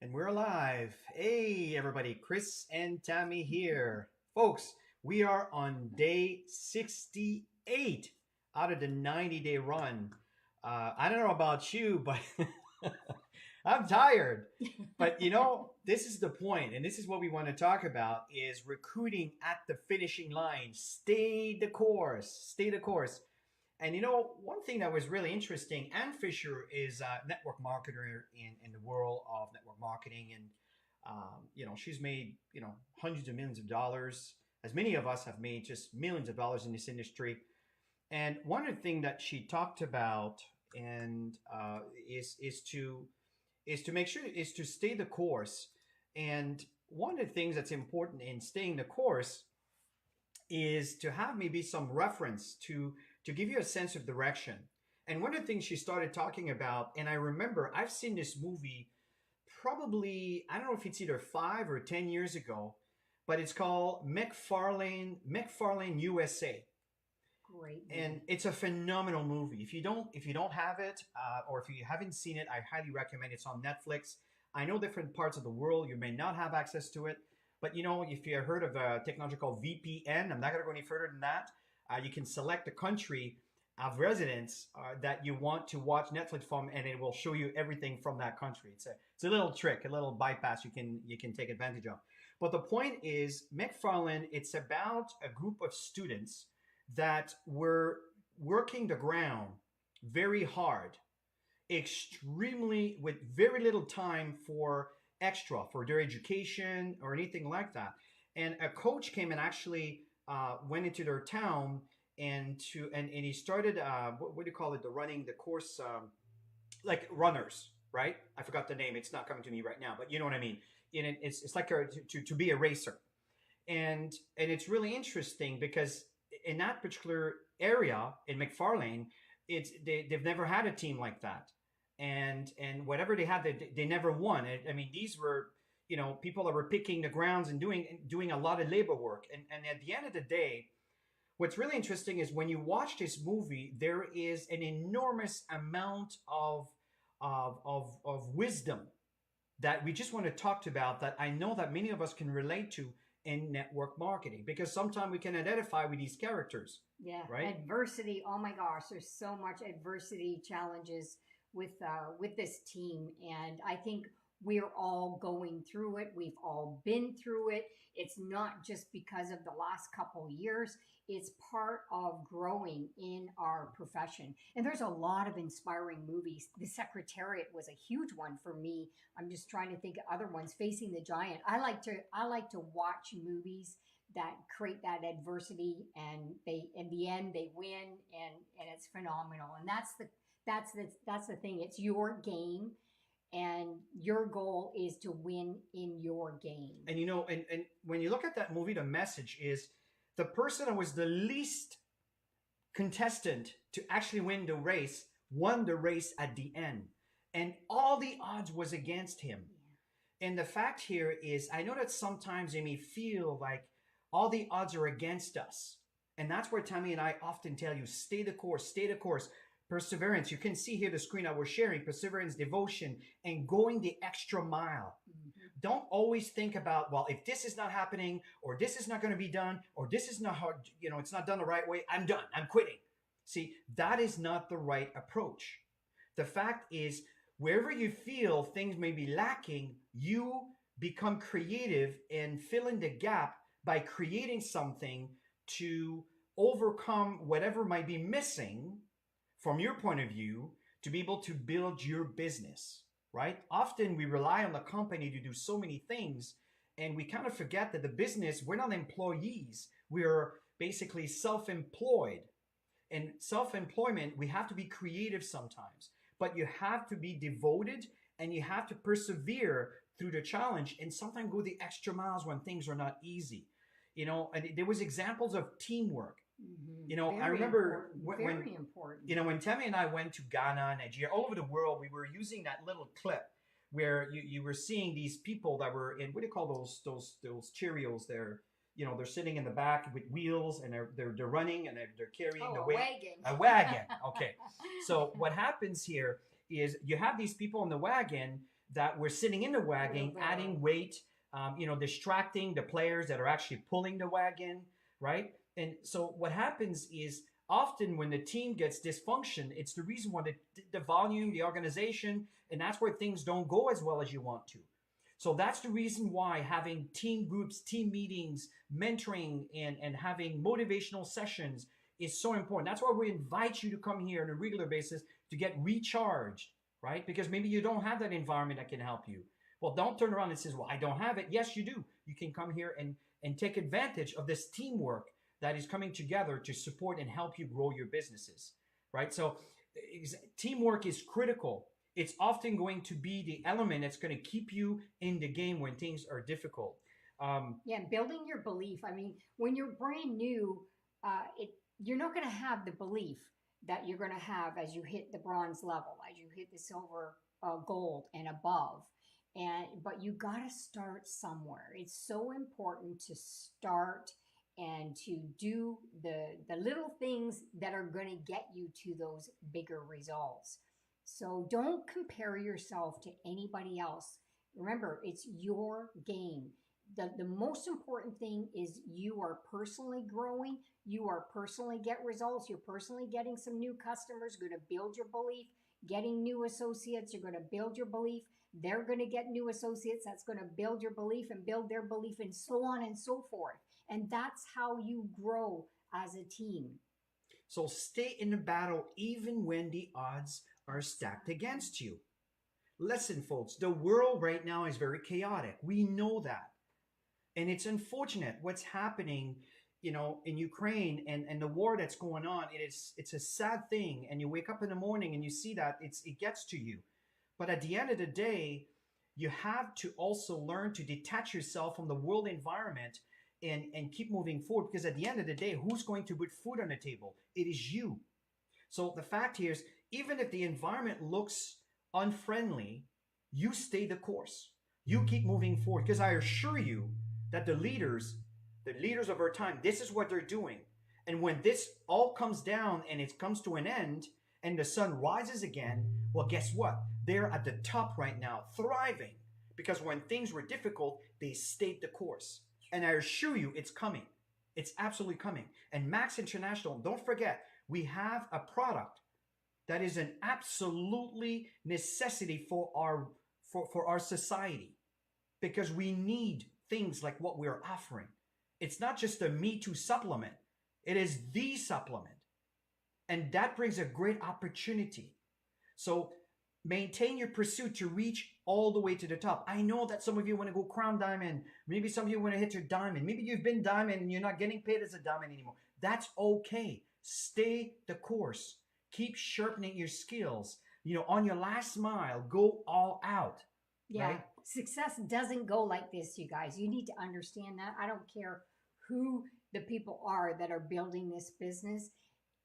And we're live. Hey, everybody. Chris and Tammy here. Folks, we are on day 68 out of the 90-day run. I don't know about you, but I'm tired. But this is the point, and this is what we want to talk about is recruiting at the finishing line. Stay the course. Stay the course. And one thing that was really interesting, 𝗟𝗏𝘃𝗃 is a network marketer in the world of network marketing. And, she's made, hundreds of millions of dollars, as many of us have made just millions of dollars in this industry. And one of the things that she talked about and is to make sure is to stay the course. And one of the things that's important in staying the course is to have maybe some reference to give you a sense of direction. And one of the things she started talking about, and I remember I've seen this movie probably, I don't know if it's either 5 or 10 years ago, but it's called 𝗦𝗲𝘀𝗀𝗶𝗴 USA. Great movie. And it's a phenomenal movie. If you don't have it, or if you haven't seen it, I highly recommend it. It's on Netflix. I know different parts of the world you may not have access to it, but if you heard of a technology called VPN, I'm not going to go any further than that. You can select the country of residence that you want to watch Netflix from, and it will show you everything from that country. It's a little trick, a little bypass you can take advantage of. But the point is, 𝗦𝗲𝘀𝗀, it's about a group of students that were working the ground very hard, extremely with very little time for their education or anything like that. And a coach came and actually went into their town and he started what do you call it, the course, like runners, right? I forgot the name, it's not coming to me right now, but you know what I mean. It's like to be a racer. And it's really interesting because in that particular area in 𝗦𝗲𝘀𝗀, they've never had a team like that. And whatever they had, they never won. I mean, these were people that were picking the grounds and doing a lot of labor work. And at the end of the day, what's really interesting is when you watch this movie, there is an enormous amount of wisdom that we just want to talk about, that I know that many of us can relate to in network marketing, because sometimes we can identify with these characters. Yeah, right? Adversity. Oh my gosh, there's so much adversity challenges with this team, and I think we're all going through it. We've all been through it. It's not just because of the last couple years. It's part of growing in our profession. And there's a lot of inspiring movies. The Secretariat was a huge one for me. I'm just trying to think of other ones. Facing the Giant. I like to watch movies that create that adversity, and they, in the end, they win, and it's phenomenal. And that's the thing. It's your game, and your goal is to win in your game. And and when you look at that movie, the message is the person that was the least contestant to actually win the race won the race at the end, and all the odds was against him. Yeah. And the fact here is, I know that sometimes it may feel like all the odds are against us, and that's where Tammy and I often tell you, stay the course, stay the course. Perseverance. You can see here the screen that we're sharing. Perseverance, devotion, and going the extra mile. Mm-hmm. Don't always think about, well, if this is not happening, or this is not going to be done, or this is not hard, it's not done the right way, I'm done, I'm quitting. See, that is not the right approach. The fact is, wherever you feel things may be lacking, you become creative and fill in the gap by creating something to overcome whatever might be missing from your point of view, to be able to build your business, right? Often we rely on the company to do so many things, and we kind of forget that the business, we're not employees. We're basically self-employed. And self-employment, we have to be creative sometimes, but you have to be devoted, and you have to persevere through the challenge, and sometimes go the extra miles when things are not easy. And there was examples of teamwork. Mm-hmm. I remember when Tammy and I went to Ghana, Nigeria, all over the world, we were using that little clip where you were seeing these people that were in, what do you call those Cheerios? They're sitting in the back with wheels, and they're running, and they're carrying the weight. A wagon. Okay. So what happens here is you have these people in the wagon that we're sitting in the wagon, adding weight, distracting the players that are actually pulling the wagon, right? And so what happens is often when the team gets dysfunction, it's the reason why the volume, the organization, and that's where things don't go as well as you want to. So that's the reason why having team groups, team meetings, mentoring, and having motivational sessions is so important. That's why we invite you to come here on a regular basis to get recharged, right? Because maybe you don't have that environment that can help you. Well, don't turn around and say, well, I don't have it. Yes, you do. You can come here and take advantage of this teamwork that is coming together to support and help you grow your businesses, right? So teamwork is critical. It's often going to be the element that's going to keep you in the game when things are difficult. Building your belief. I mean, when you're brand new, you're not going to have the belief that you're going to have as you hit the bronze level, as you hit the silver, gold, and above. But you got to start somewhere. It's so important to start and to do the little things that are going to get you to those bigger results. So don't compare yourself to anybody else. Remember, it's your game. The most important thing is you are personally growing. You are personally get results. You're personally getting some new customers. You're going to build your belief. Getting new associates, you're going to build your belief. They're going to get new associates. That's going to build your belief and build their belief, and so on and so forth. And that's how you grow as a team. So stay in the battle even when the odds are stacked against you. Listen, folks, the world right now is very chaotic. We know that. And it's unfortunate what's happening, in Ukraine and the war that's going on. It's a sad thing. And you wake up in the morning and you see that it gets to you. But at the end of the day, you have to also learn to detach yourself from the world environment and keep moving forward. Because at the end of the day, who's going to put food on the table? It is you. So the fact here is, even if the environment looks unfriendly, you stay the course. You keep moving forward. Because I assure you that the leaders of our time, this is what they're doing. And when this all comes down and it comes to an end and the sun rises again, well, guess what? They're at the top right now, thriving. Because when things were difficult, they stayed the course. And I assure you, it's coming. It's absolutely coming. And Max International, don't forget, we have a product that is an absolutely necessity for our society. Because we need things like what we're offering. It's not just a Me Too supplement. It is the supplement. And that brings a great opportunity. So maintain your pursuit to reach all the way to the top. I know that some of you want to go crown diamond. Maybe some of you want to hit your diamond. Maybe you've been diamond and you're not getting paid as a diamond anymore. That's okay. Stay the course. Keep sharpening your skills. On your last mile, go all out. Yeah. Right? Success doesn't go like this, you guys. You need to understand that. I don't care who the people are that are building this business.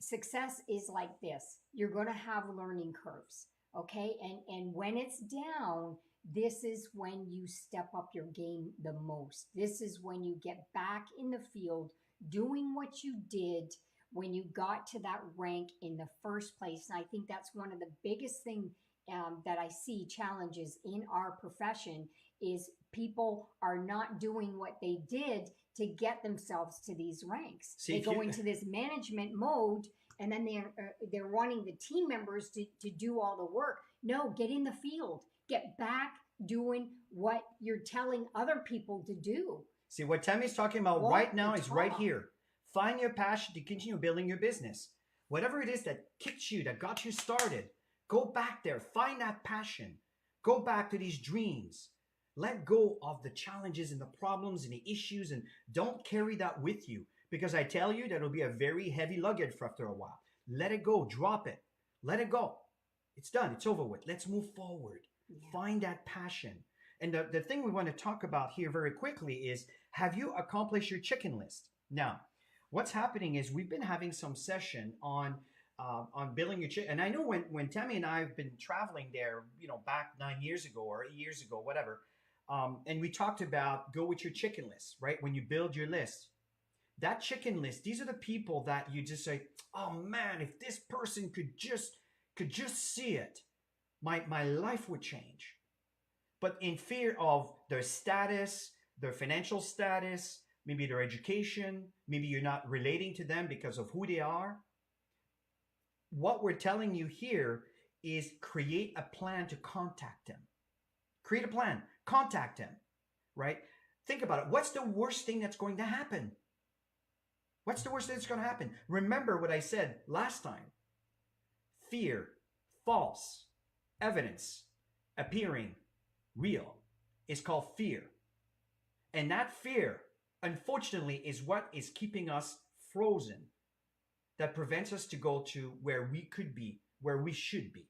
Success is like this. You're going to have learning curves. Okay. And when it's down, this is when you step up your game the most. This is when you get back in the field doing what you did when you got to that rank in the first place. And I think that's one of the biggest things that I see challenges in our profession is people are not doing what they did to get themselves to these ranks. They go into this management mode, and then they're wanting the team members to do all the work. No, get in the field. Get back doing what you're telling other people to do. See, what Tammy's talking about right now is right here. Find your passion to continue building your business. Whatever it is that kicked you, that got you started, go back there. Find that passion. Go back to these dreams. Let go of the challenges and the problems and the issues, and don't carry that with you. Because I tell you, that'll be a very heavy luggage for after a while. Let it go. Drop it. Let it go. It's done. It's over with. Let's move forward. Yeah. Find that passion. And the thing we want to talk about here very quickly is, have you accomplished your chicken list? Now, what's happening is we've been having some session on building your chicken. And I know when Tammy and I have been traveling there, back 9 years ago or 8 years ago, whatever. And we talked about go with your chicken list, right? When you build your list, that chicken list, these are the people that you just say, oh man, if this person could just see it, my life would change. but in fear of their status, their financial status, maybe their education, maybe you're not relating to them because of who they are. What we're telling you here is create a plan to contact them. Create a plan, contact them, right? Think about it. What's the worst thing that's going to happen? What's the worst thing that's going to happen? Remember what I said last time. Fear, false, evidence, appearing real is called fear. And that fear, unfortunately, is what is keeping us frozen, that prevents us to go to where we could be, where we should be.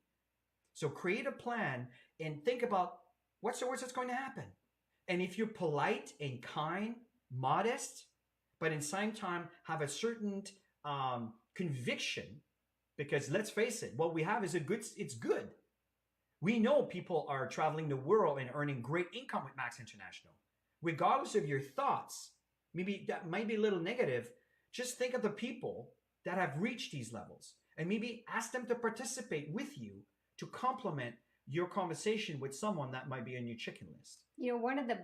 So create a plan and think about what's the worst that's going to happen. And if you're polite and kind, modest, but in the same time have a certain conviction, because let's face it, what we have is it's good. We know people are traveling the world and earning great income with Max International. Regardless of your thoughts, maybe that might be a little negative, just think of the people that have reached these levels and maybe ask them to participate with you to complement your conversation with someone that might be on your chicken list. You know, one of the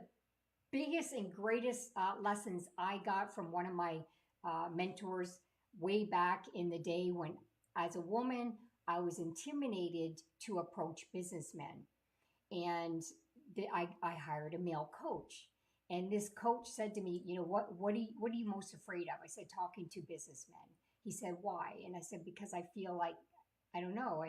biggest and greatest lessons I got from one of my mentors way back in the day when, as a woman, I was intimidated to approach businessmen. And I hired a male coach. And this coach said to me, you know, what are you most afraid of? I said, talking to businessmen. He said, why? And I said, because I feel like, I don't know,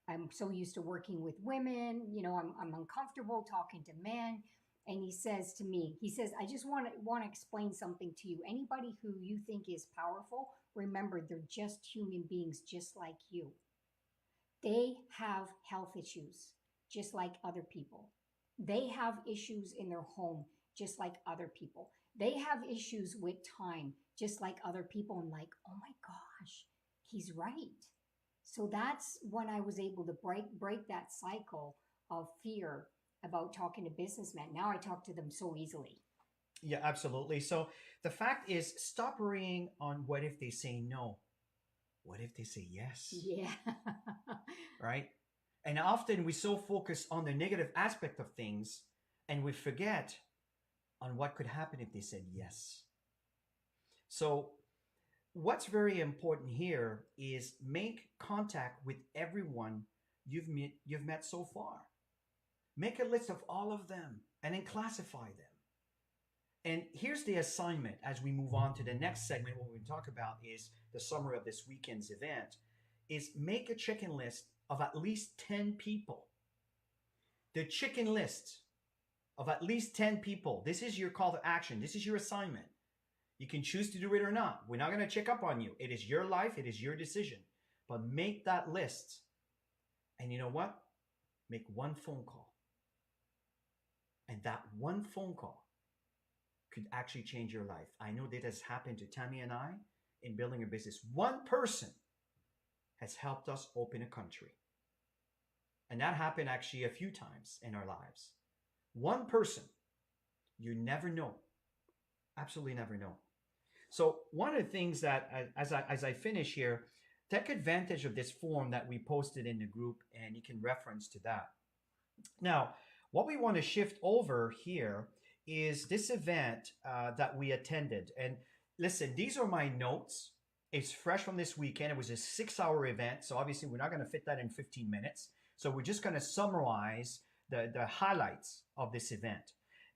I'm so used to working with women, you know, I'm uncomfortable talking to men. And he says to me, I just want to explain something to you. Anybody who you think is powerful, remember, they're just human beings, just like you. They have health issues, just like other people. They have issues in their home, just like other people. They have issues with time, just like other people. And like, oh my gosh, he's right. So that's when I was able to break that cycle of fear about talking to businessmen. Now I talk to them so easily. Yeah, absolutely. So the fact is, stop worrying on what if they say no. What if they say yes? Yeah. Right? And often we so focus on the negative aspect of things and we forget on what could happen if they said yes. So what's very important here is make contact with everyone you've met so far. Make a list of all of them and then classify them. And here's the assignment as we move on to the next segment. What we're going to talk about is the summary of this weekend's event, is make a chicken list of at least 10 people. The chicken list of at least 10 people. This is your call to action. This is your assignment. You can choose to do it or not. We're not going to check up on you. It is your life. It is your decision. But make that list. And you know what? Make one phone call. And that one phone call could actually change your life. I know that has happened to Tammy and I in building a business. One person has helped us open a country. And that happened actually a few times in our lives. One person. You never know. Absolutely never know. So one of the things that, as I finish here, take advantage of this form that we posted in the group, and you can reference to that. Now, what we want to shift over here is this event that we attended. And listen, these are my notes. It's fresh from this weekend. It was a 6-hour event. So obviously we're not going to fit that in 15 minutes. So we're just going to summarize the highlights of this event.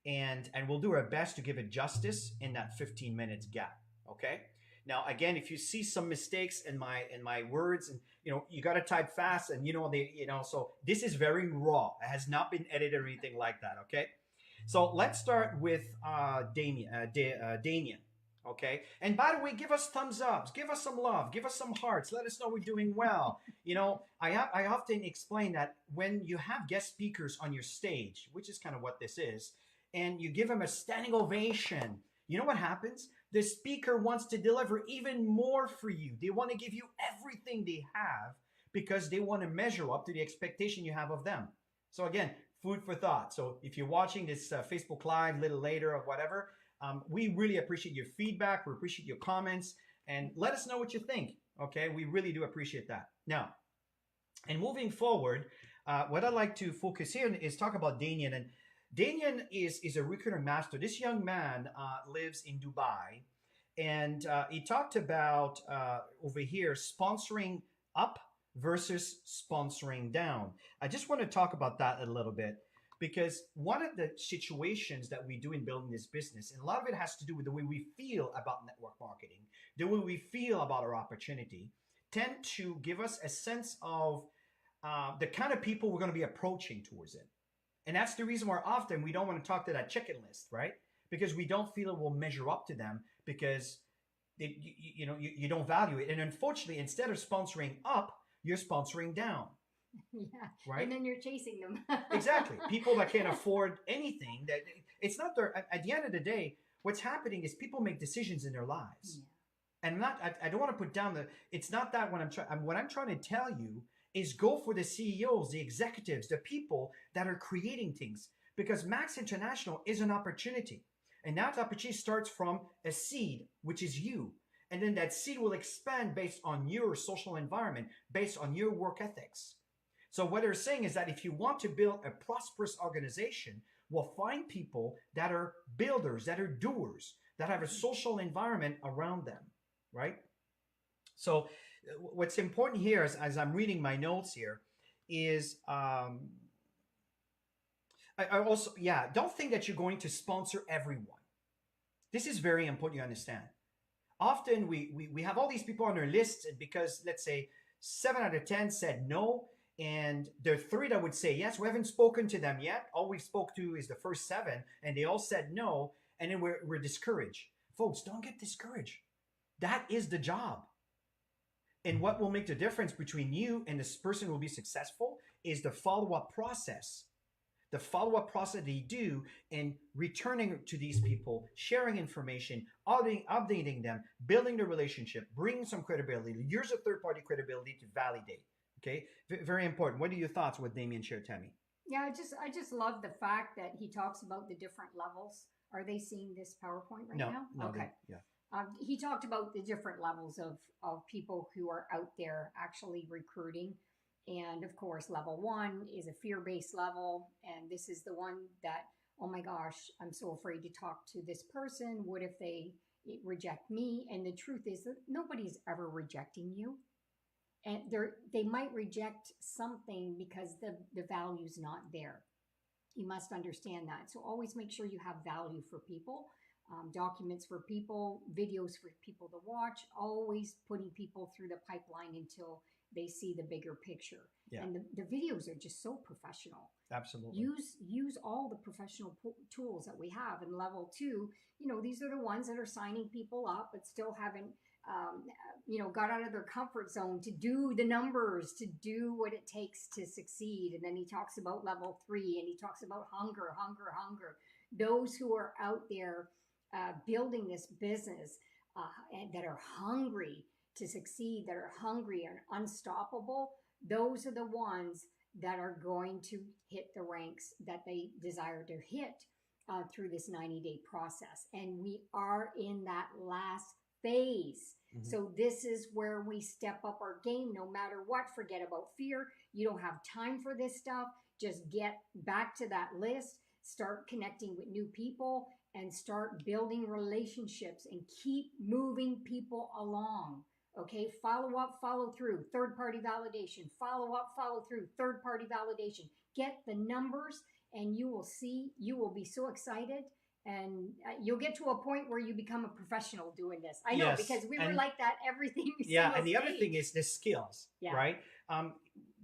And we'll do our best to give it justice in that 15 minutes gap. Okay. Now, again, if you see some mistakes in my words, and you got to type fast, and so this is very raw. It has not been edited or anything like that. Okay. So let's start with Damien. Okay. And by the way, give us thumbs ups, give us some love, give us some hearts. Let us know we're doing well. I often explain that when you have guest speakers on your stage, which is kind of what this is, and you give them a standing ovation, you know what happens? The speaker wants to deliver even more for you. They want to give you everything they have because they want to measure up to the expectation you have of them. So again, food for thought. So if you're watching this Facebook Live a little later or whatever, we really appreciate your feedback. We appreciate your comments, and let us know what you think. Okay, we really do appreciate that. Now, and moving forward, what I'd like to focus here is talk about Damien. And Damien is a recruiter master. This young man lives in Dubai, and he talked about over here sponsoring up versus sponsoring down. I just want to talk about that a little bit because one of the situations that we do in building this business, and a lot of it has to do with the way we feel about network marketing, the way we feel about our opportunity, tend to give us a sense of the kind of people we're going to be approaching towards it. And that's the reason why often we don't want to talk to that chicken list, right? Because we don't feel it will measure up to them because you don't value it. And unfortunately, instead of sponsoring up, you're sponsoring down. Yeah. Right. And then you're chasing them. Exactly. People that can't afford anything, that it's not their, at the end of the day, what's happening is people make decisions in their lives. Yeah. And I don't want to put down it's not that what I'm trying to tell you is go for the CEOs, the executives, the people that are creating things, because Max International is an opportunity. And that opportunity starts from a seed, which is you. And then that seed will expand based on your social environment, based on your work ethics. So what they're saying is that if you want to build a prosperous organization, we'll find people that are builders, that are doers, that have a social environment around them, right? So what's important here is, as I'm reading my notes here, is I also, don't think that you're going to sponsor everyone. This is very important you understand. Often we have all these people on our list because, let's say, 7 out of 10 said no, and there are 3 that would say yes. We haven't spoken to them yet. All we spoke to is the first 7, and they all said no, and then we're discouraged. Folks, don't get discouraged. That is the job. And what will make the difference between you and this person who will be successful is the follow-up process. The follow-up process they do in returning to these people, sharing information, updating them, building the relationship, bringing some credibility, years of third-party credibility to validate. Okay, very important. What are your thoughts with Damien shared, Tammy? Yeah, I just love the fact that he talks about the different levels. Are they seeing this PowerPoint right now? No. Okay. He talked about the different levels of people who are out there actually recruiting. And of course, level 1 is a fear-based level. And this is the one that, oh my gosh, I'm so afraid to talk to this person. What if they reject me? And the truth is that nobody's ever rejecting you. And they might reject something because the value's not there. You must understand that. So always make sure you have value for people, documents for people, videos for people to watch, always putting people through the pipeline until they see the bigger picture. Yeah. And the videos are just so professional. Absolutely. Use all the professional tools that we have. In level 2, these are the ones that are signing people up, but still haven't, got out of their comfort zone to do the numbers, to do what it takes to succeed. And then he talks about level 3, and he talks about hunger. Those who are out there building this business and that are hungry to succeed, that are hungry and unstoppable, those are the ones that are going to hit the ranks that they desire to hit through this 90-day process. And we are in that last phase. Mm-hmm. So this is where we step up our game no matter what. Forget about fear. You don't have time for this stuff. Just get back to that list, start connecting with new people, and start building relationships and keep moving people along. Okay, follow up, follow through, third-party validation, follow up, follow through, third-party validation. Get the numbers and you will see, you will be so excited, and you'll get to a point where you become a professional doing this. I know, yes, because we were like that, everything. Yeah, and the other thing is the skills, right?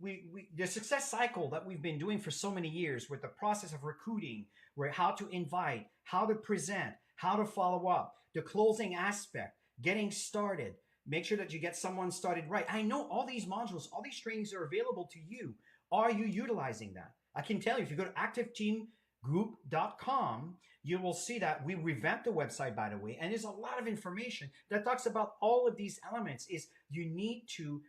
The success cycle that we've been doing for so many years with the process of recruiting, where how to invite, how to present, how to follow up, the closing aspect, getting started, make sure that you get someone started right. I know all these modules, all these trainings are available to you. Are you utilizing that? I can tell you, if you go to activeteamgroup.com, you will see that we revamped the website, by the way, and there's a lot of information that talks about all of these elements. Is you need to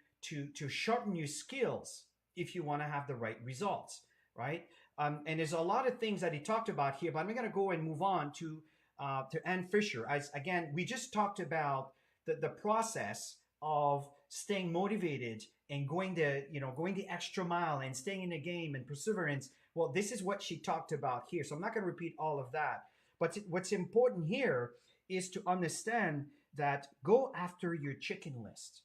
sharpen your skills if you want to have the right results, right? And there's a lot of things that he talked about here, but I'm going to go and move on to 𝗟𝗏𝘃𝗀. Again, we just talked about the process of staying motivated and going the extra mile and staying in the game and perseverance. Well, this is what she talked about here. So I'm not going to repeat all of that. But what's important here is to understand that go after your chicken list.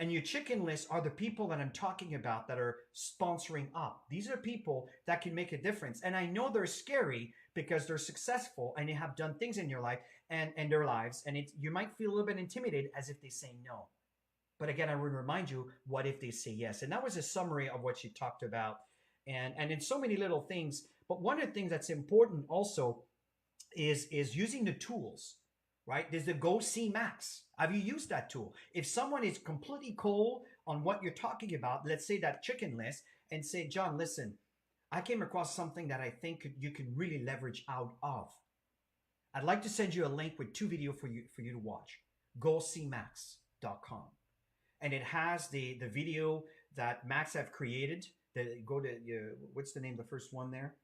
And your chicken list are the people that I'm talking about that are sponsoring up. These are people that can make a difference. And I know they're scary because they're successful and they have done things in your life and their lives. And you might feel a little bit intimidated as if they say no. But again, I would remind you, what if they say yes? And that was a summary of what she talked about. And in so many little things. But one of the things that's important also is using the tools. Right? There's the 𝗏𝗟𝗃𝗏. Have you used that tool? If someone is completely cold on what you're talking about, let's say that chicken list, and say, John, listen, I came across something that I think you can really leverage out of. I'd like to send you a link with 2 videos for you to watch. 𝗏𝗟𝗃𝗏.com. And it has the video that Max have created. What's the name of the first one there?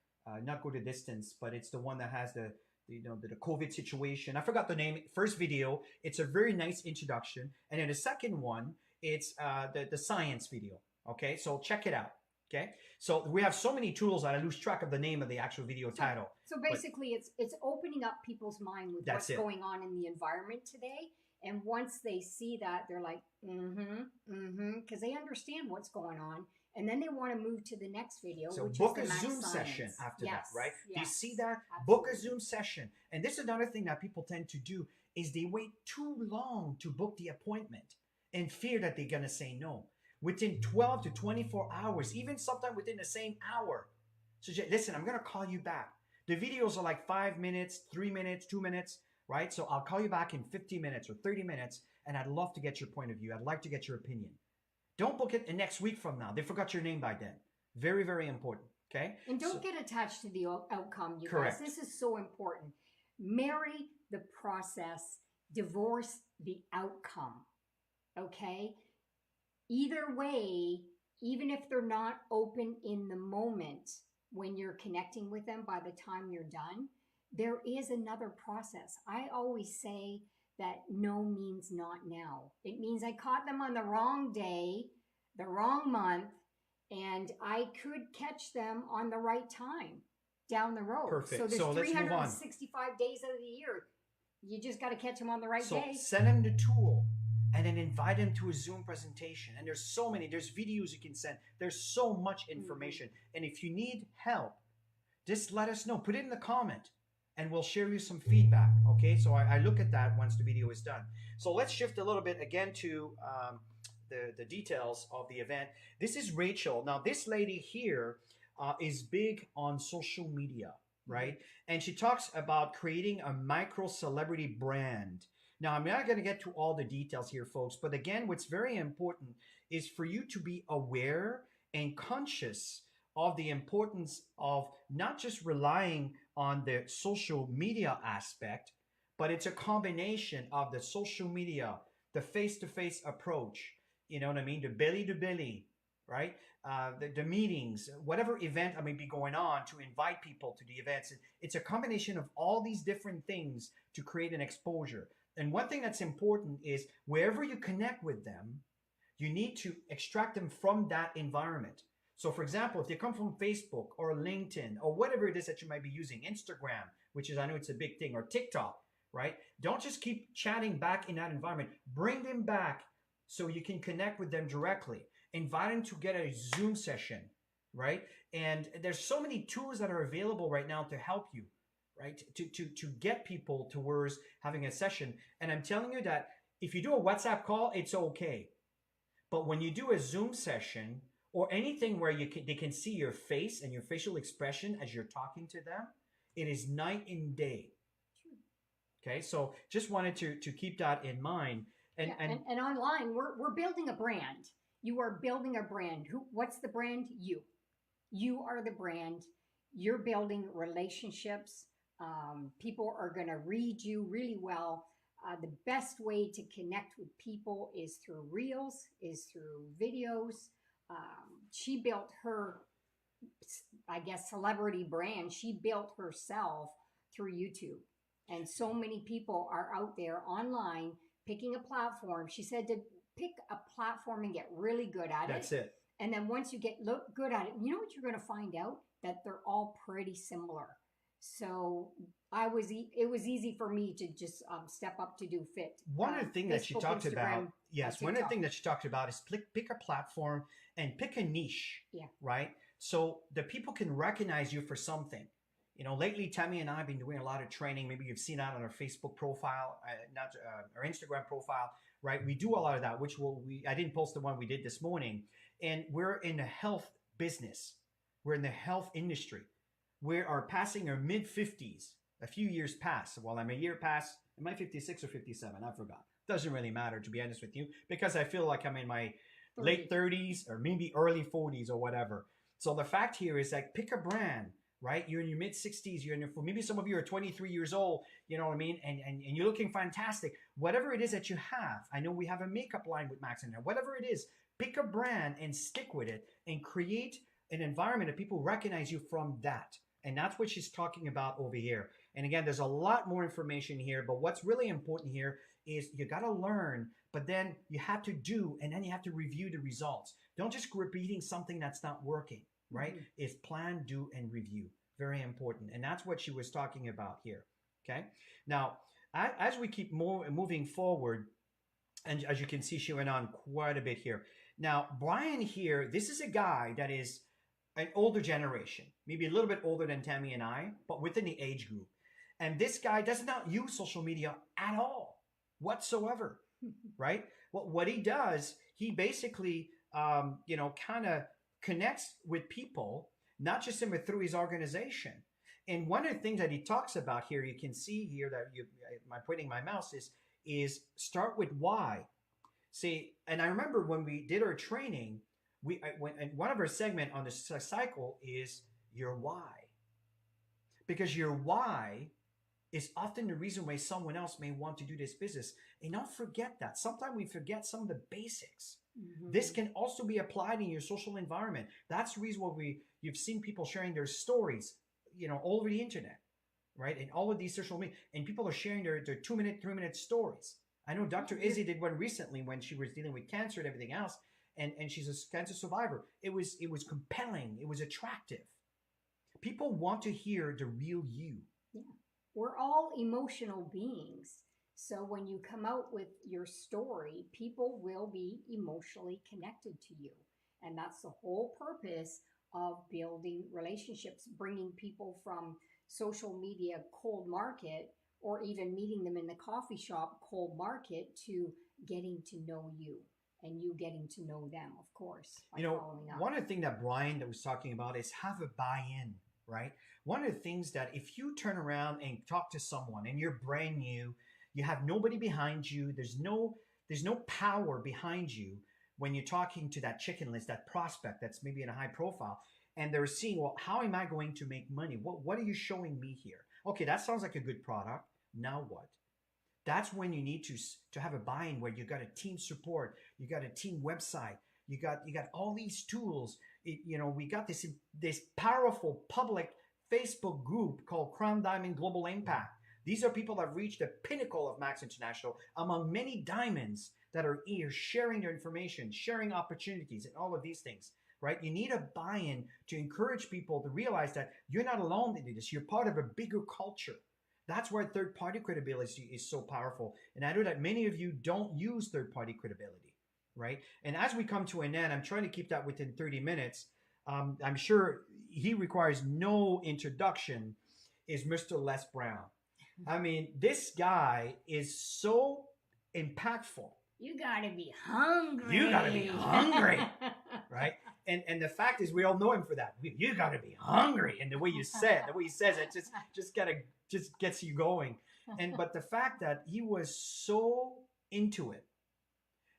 Not Go the Distance, but it's the one that has the COVID situation. I forgot the name. First video, it's a very nice introduction. And then the second one, it's the science video. Okay, so check it out. Okay, so we have so many tools that I lose track of the name of the actual video title. So basically, it's opening up people's mind with what's going on in the environment today. And once they see that, they're like, because they understand what's going on. And then they want to move to the next video. So which book is a the Zoom Max session Science. after that, right? Yes. Do you see that? Absolutely. Book a Zoom session. And this is another thing that people tend to do is they wait too long to book the appointment and fear that they're going to say no. Within 12 to 24 hours, even sometimes within the same hour. So listen, I'm going to call you back. The videos are like 5 minutes, 3 minutes, 2 minutes, right? So I'll call you back in 50 minutes or 30 minutes, and I'd love to get your point of view. I'd like to get your opinion. Don't book it the next week from now. They forgot your name by then. Very, very important. Okay? And don't get attached to the outcome, you correct. guys. This is so important. Marry the process. Divorce the outcome. Okay? Either way, even if they're not open in the moment when you're connecting with them by the time you're done, there is another process. I always say that no means not now. It means I caught them on the wrong day, the wrong month, and I could catch them on the right time down the road. Perfect. So there's so let's 365 days out of the year. You just got to catch them on the right day. So send them the tool and then invite them to a Zoom presentation. And there's so many. There's videos you can send. There's so much information. And if you need help, just let us know. Put it in the comment. And we'll share you some feedback, okay? So I look at that once the video is done. So let's shift a little bit again to the details of the event. This is Rachel. Now, this lady here is big on social media, right? And she talks about creating a micro-celebrity brand. Now, I'm not going to get to all the details here, folks. But again, what's very important is for you to be aware and conscious of the importance of not just relying on the social media aspect, but it's a combination of the social media, the face-to-face approach, you know what I mean? The belly-to-belly, right? The meetings, whatever event I may be going on to invite people to the events. It's a combination of all these different things to create an exposure. And one thing that's important is wherever you connect with them, you need to extract them from that environment. So for example, if they come from Facebook or LinkedIn or whatever it is that you might be using, Instagram, which is, I know it's a big thing, or TikTok, right? Don't just keep chatting back in that environment. Bring them back so you can connect with them directly. Invite them to get a Zoom session, right? And there's so many tools that are available right now to help you, right? To get people towards having a session. And I'm telling you that if you do a WhatsApp call, it's okay. But when you do a Zoom session, or anything where they can see your face and your facial expression as you're talking to them, it is night and day. Okay, so just wanted to keep that in mind. And online, we're building a brand. You are building a brand. What's the brand? You. You are the brand. You're building relationships. People are going to read you really well. The best way to connect with people is through reels, is through videos. She built her, I guess, celebrity brand. She built herself through YouTube. And so many people are out there online picking a platform. She said to pick a platform and get really good at it. That's it. And then once you get good at it, you know what you're going to find out? That they're all pretty similar. So it was easy for me to just step up to do fit. One of the things that she Facebook, talked about, Instagram, yes, one of the things that she talked about is pick a platform and pick a niche, right? So the people can recognize you for something. You know, lately, Tammy and I have been doing a lot of training. Maybe you've seen that on our Facebook profile, our Instagram profile, right? We do a lot of that, which I didn't post the one we did this morning. And we're in the health business. We're in the health industry. We are passing our mid-50s. A few years past. Well, I'm a year past. Am I 56 or 57? I forgot. Doesn't really matter, to be honest with you, because I feel like I'm in my late 30s or maybe early 40s or whatever. So the fact here is like, pick a brand, right? You're in your mid 60s. Maybe some of you are 23 years old. You know what I mean? And you're looking fantastic. Whatever it is that you have. I know we have a makeup line with Max in there. Whatever it is, pick a brand and stick with it and create an environment that people recognize you from that. And that's what she's talking about over here. And again, there's a lot more information here, but what's really important here is you got to learn, but then you have to do, and then you have to review the results. Don't just repeating something that's not working, right? Mm-hmm. It's plan, do, and review. Very important. And that's what she was talking about here, okay? Now, as we keep moving forward, and as you can see, she went on quite a bit here. Now, Brian here, this is a guy that is an older generation, maybe a little bit older than Tammy and I, but within the age group. And this guy does not use social media at all, whatsoever, right? Well, what he does, he basically, kind of connects with people, not just through his organization. And one of the things that he talks about here, you can see here that I'm pointing my mouse is start with why. See, and I remember when we did our training, and one of our segment on the cycle is your why. Because your why is often the reason why someone else may want to do this business. And don't forget that. Sometimes we forget some of the basics. Mm-hmm. This can also be applied in your social environment. That's the reason why you've seen people sharing their stories, all over the internet, right? And all of these social media. And people are sharing their 2-minute, 3-minute stories. I know Dr. 𝗟𝗃 did one recently when she was dealing with cancer and everything else. And she's a cancer survivor. It was compelling. It was attractive. People want to hear the real you. Yeah. We're all emotional beings. So when you come out with your story, people will be emotionally connected to you. And that's the whole purpose of building relationships, bringing people from social media cold market, or even meeting them in the coffee shop cold market, to getting to know you. And you getting to know them, of course. One of the things that Brian was talking about is have a buy-in, right? One of the things that if you turn around and talk to someone and you're brand new, you have nobody behind you, there's no power behind you when you're talking to that chicken list, that prospect that's maybe in a high profile, and they're seeing, well, how am I going to make money? What are you showing me here? Okay, that sounds like a good product. Now what? That's when you need to have a buy-in where you got a team support, you got a team website, you got all these tools. We got this powerful public Facebook group called Crown Diamond Global Impact. These are people that have reached the pinnacle of Max International among many diamonds that are here sharing their information, sharing opportunities, and all of these things, right? You need a buy-in to encourage people to realize that you're not alone in this. You're part of a bigger culture. That's why third-party credibility is so powerful. And I know that many of you don't use third-party credibility, right? And as we come to an end, I'm trying to keep that within 30 minutes. I'm sure he requires no introduction, is Mr. Les Brown. I mean, this guy is so impactful. You gotta be hungry. You gotta be hungry, right? And the fact is, we all know him for that. You gotta be hungry, and the way he says it, just gets you going. But the fact that he was so into it,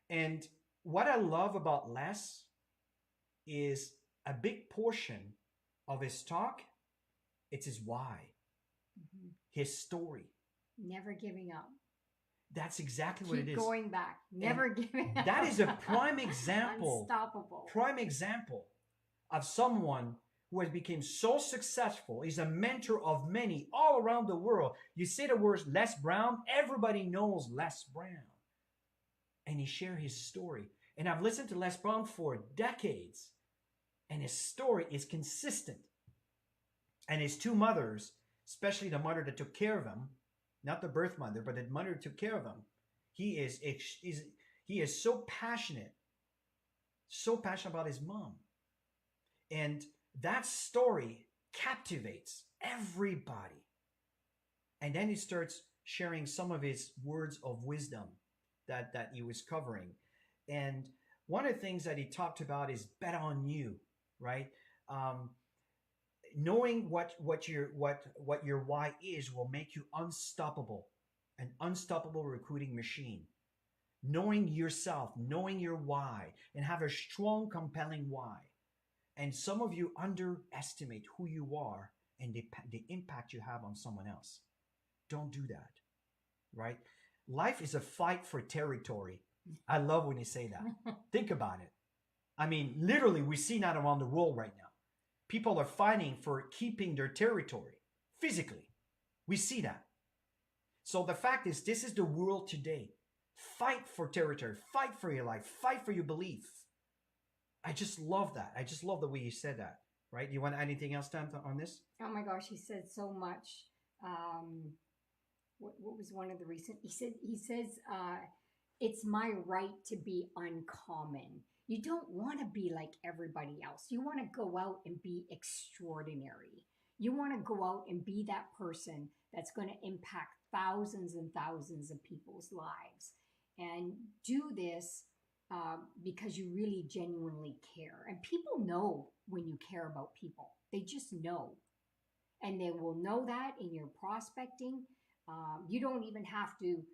and what I love about Les is a big portion of his talk. It's his why, his story, never giving up. That's exactly what it is. Keep going back. Never giving up. That is a prime example. Unstoppable. Prime example of someone who has become so successful. He's a mentor of many all around the world. You say the words Les Brown, everybody knows Les Brown. and he shared his story. And I've listened to Les Brown for decades, and his story is consistent. And his two mothers, especially the mother that took care of him, not the birth mother, but the mother that took care of him, he is so passionate about his mom. And that story captivates everybody. And then he starts sharing some of his words of wisdom that he was covering. And one of the things that he talked about is bet on you, right? Knowing what your why is will make you unstoppable, an unstoppable recruiting machine. Knowing yourself, knowing your why, and have a strong, compelling why. And some of you underestimate who you are and the impact you have on someone else. Don't do that, right? Life is a fight for territory. I love when you say that. Think about it. I mean, literally, we see that around the world right now. People are fighting for keeping their territory physically. We see that. So the fact is, this is the world today. Fight for territory. Fight for your life. Fight for your belief. I just love that. I just love the way you said that, right? You want to add anything else, Tam, on this? Oh my gosh, he said so much. What was one of the recent? He says, it's my right to be uncommon. You don't want to be like everybody else. You want to go out and be extraordinary. You want to go out and be that person that's going to impact thousands and thousands of people's lives. And do this because you really genuinely care. And people know when you care about people. They just know. And they will know that in your prospecting. You don't even have to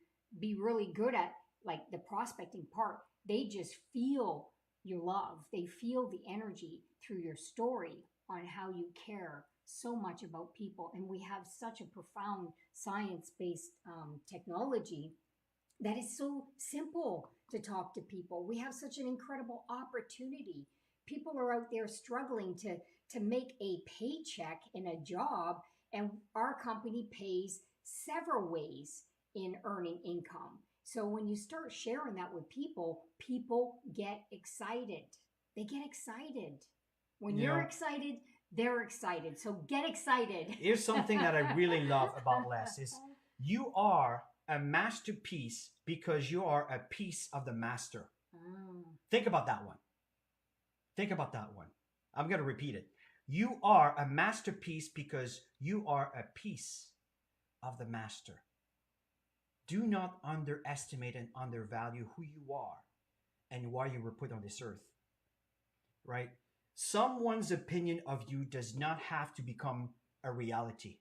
be really good at like the prospecting part. They just feel your love. They feel the energy through your story on how you care so much about people. And we have such a profound science-based technology that is so simple to talk to people. We have such an incredible opportunity. People are out there struggling to make a paycheck in a job, and our company pays several ways in earning income. So when you start sharing that with people, people get excited. They get excited. When you're excited, they're excited. So get excited. Here's something that I really love about Les is you are a masterpiece because you are a piece of the master. Oh. Think about that one. Think about that one. I'm going to repeat it. You are a masterpiece because you are a piece of the master. Do not underestimate and undervalue who you are and why you were put on this earth, right? Someone's opinion of you does not have to become a reality.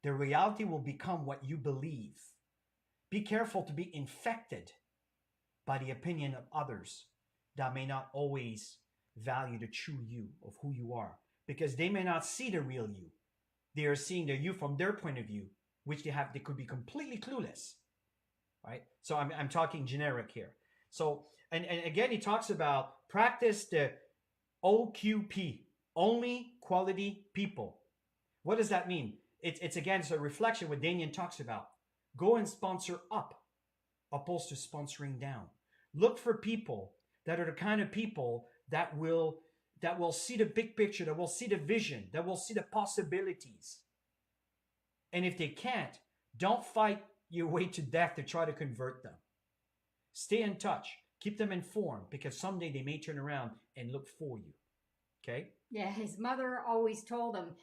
The reality will become what you believe. Be careful to be infected by the opinion of others that may not always value the true you of who you are, because they may not see the real you. They are seeing the you from their point of view, which they could be completely clueless, right? So I'm talking generic here. So, and again, he talks about practice the OQP, only quality people. What does that mean? It's a reflection what Damien talks about. Go and sponsor up, opposed to sponsoring down. Look for people that are the kind of people that will see the big picture, that will see the vision, that will see the possibilities. And if they can't, don't fight your way to death to try to convert them. Stay in touch. Keep them informed, because someday they may turn around and look for you. Okay? Yeah, his mother always told him,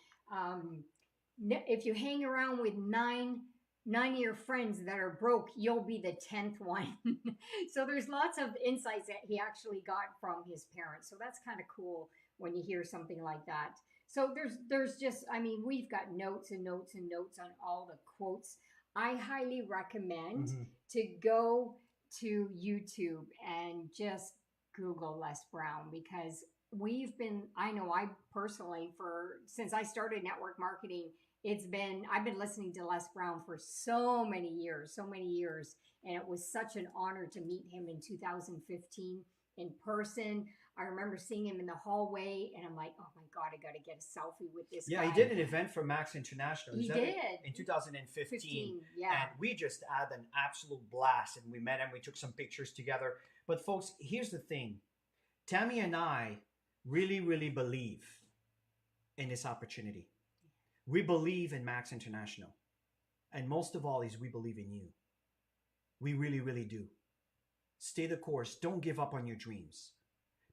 if you hang around with nine of your friends that are broke, you'll be the 10th one. So there's lots of insights that he actually got from his parents. So that's kind of cool when you hear something like that. So there's just, I mean, we've got notes and notes and notes on all the quotes. I highly recommend to go to YouTube and just Google Les Brown, because I personally, since I started network marketing, I've been listening to Les Brown for so many years. And it was such an honor to meet him in 2015 in person. I remember seeing him in the hallway, and I'm like, oh my God, I got to get a selfie with this Yeah, guy. he did an event for Max International. He did. In 2015. 15, yeah. And we just had an absolute blast. And we met him. We took some pictures together. But folks, here's the thing. Tammy and I really, really believe in this opportunity. We believe in Max International. And most of all is we believe in you. We really, really do. Stay the course. Don't give up on your dreams.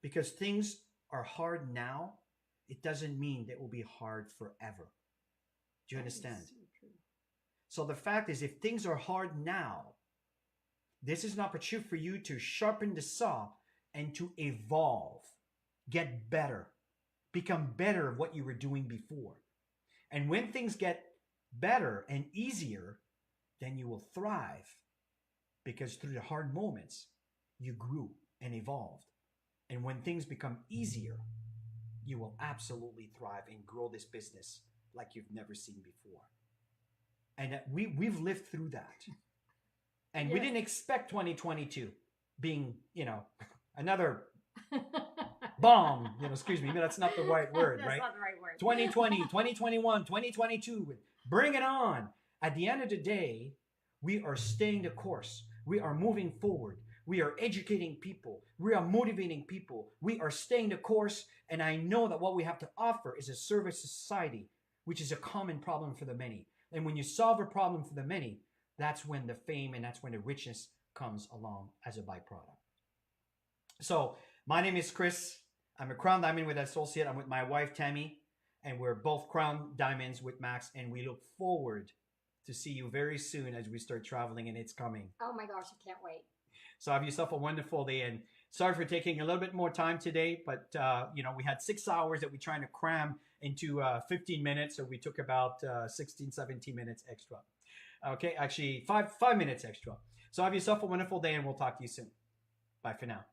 Because things are hard now, it doesn't mean they will be hard forever. Do you understand? So the fact is, if things are hard now, this is an opportunity for you to sharpen the saw and to evolve, get better, become better at what you were doing before. And when things get better and easier, then you will thrive, because through the hard moments, you grew and evolved. And when things become easier, you will absolutely thrive and grow this business like you've never seen before. And we've lived through that. And we didn't expect 2022 being, another bomb. Excuse me, that's not the right word, That's right? not the right word. 2020, 2021, 2022, bring it on. At the end of the day, we are staying the course. We are moving forward. We are educating people. We are motivating people. We are staying the course. And I know that what we have to offer is a service society, which is a common problem for the many. And when you solve a problem for the many, that's when the fame and that's when the richness comes along as a byproduct. So my name is Chris. I'm a Crown Diamond with Associate. I'm with my wife, Tammy, and we're both Crown Diamonds with Max. And we look forward to see you very soon as we start traveling, and it's coming. Oh my gosh, I can't wait. So have yourself a wonderful day, and sorry for taking a little bit more time today, but we had 6 hours that we're trying to cram into 15 minutes, so we took about 16, 17 minutes extra. Okay, actually 5 minutes extra. So have yourself a wonderful day, and we'll talk to you soon. Bye for now.